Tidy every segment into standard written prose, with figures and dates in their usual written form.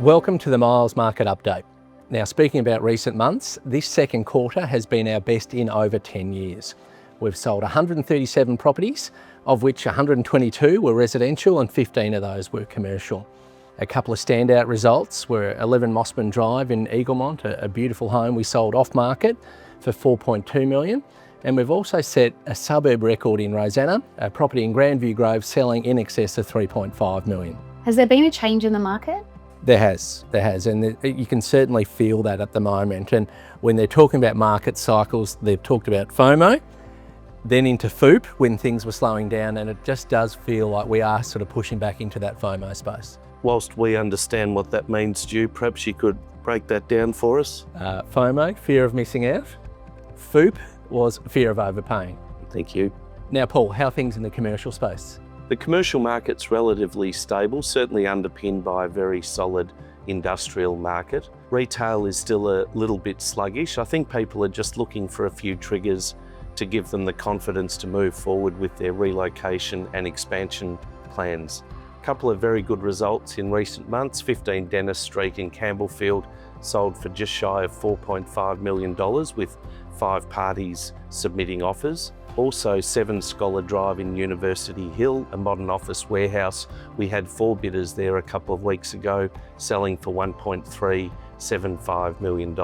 Welcome to the Miles Market Update. Now, speaking about recent months, this second quarter has been our best in over 10 years. We've sold 137 properties, of which 122 were residential and 15 of those were commercial. A couple of standout results were 11 Mossman Drive in Eaglemont, a beautiful home we sold off market for $4.2 million. And we've also set a suburb record in Rosanna, a property in Grandview Grove selling in excess of $3.5 million. Has there been a change in the market? There has, and you can certainly feel that at the moment. And when they're talking about market cycles, they've talked about FOMO, then into FOOP when things were slowing down, and it just does feel like we are sort of pushing back into that FOMO space. Whilst we understand what that means, Stu, perhaps you could break that down for us? FOMO, fear of missing out. FOOP was fear of overpaying. Thank you. Now, Paul, how are things in the commercial space? The commercial market's relatively stable, certainly underpinned by a very solid industrial market. Retail is still a little bit sluggish. I think people are just looking for a few triggers to give them the confidence to move forward with their relocation and expansion plans. A couple of very good results in recent months. 15 Dennis Street in Campbellfield sold for just shy of $4.5 million with 5 parties submitting offers. Also 7 Scholar Drive in University Hill, a modern office warehouse. We had 4 bidders there a couple of weeks ago selling for $1.375 million.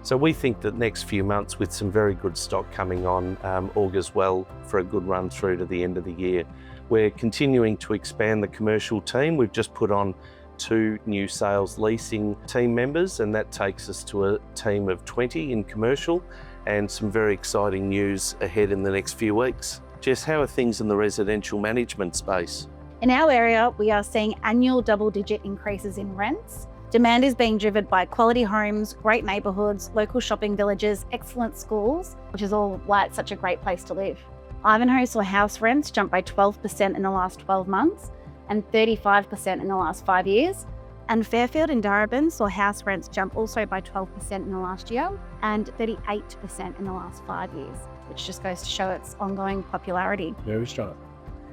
So we think that next few months with some very good stock coming on augurs well for a good run through to the end of the year. We're continuing to expand the commercial team. We've just put on 2 new sales leasing team members, and that takes us to a team of 20 in commercial, and some very exciting news ahead in the next few weeks. Jess, how are things in the residential management space? In our area, we are seeing annual double-digit increases in rents. Demand is being driven by quality homes, great neighbourhoods, local shopping villages, excellent schools, which is all why it's such a great place to live. Ivanhoe saw house rents jump by 12% in the last 12 months and 35% in the last 5 years. And Fairfield and Darebin saw house rents jump also by 12% in the last year and 38% in the last 5 years, which just goes to show its ongoing popularity. Very strong.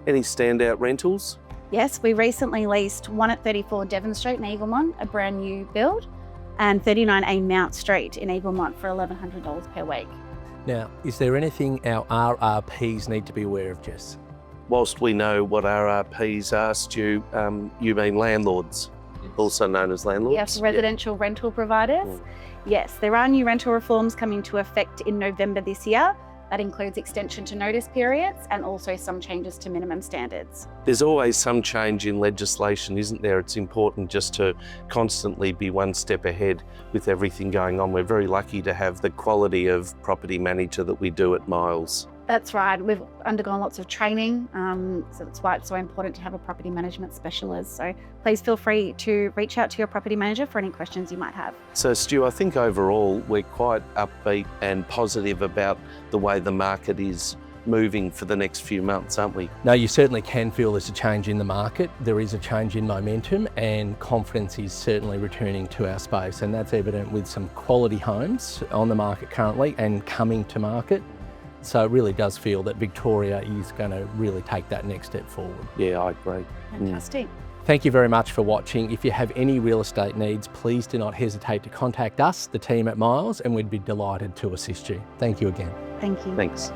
Any standout rentals? Yes, we recently leased 1 at 34 Devon Street in Eaglemont, a brand new build, and 39A Mount Street in Eaglemont for $1,100 per week. Now, is there anything our RRPs need to be aware of, Jess? Whilst we know what RRPs are, Stu, you mean landlords, also known as landlords? Yes, residential rental providers. Yes, there are new rental reforms coming into effect in November this year. That includes extension to notice periods and also some changes to minimum standards. There's always some change in legislation, isn't there? It's important just to constantly be one step ahead with everything going on. We're very lucky to have the quality of property manager that we do at Miles. That's right. We've undergone lots of training, so that's why it's so important to have a property management specialist. So please feel free to reach out to your property manager for any questions you might have. So Stu, I think overall we're quite upbeat and positive about the way the market is moving for the next few months, aren't we? No, you certainly can feel there's a change in the market. There is a change in momentum, and confidence is certainly returning to our space, and that's evident with some quality homes on the market currently and coming to market. So it really does feel that Victoria is going to really take that next step forward. Yeah, I agree. Fantastic. Thank you very much for watching. If you have any real estate needs, please do not hesitate to contact us, the team at Miles, and we'd be delighted to assist you. Thank you again. Thank you. Thanks.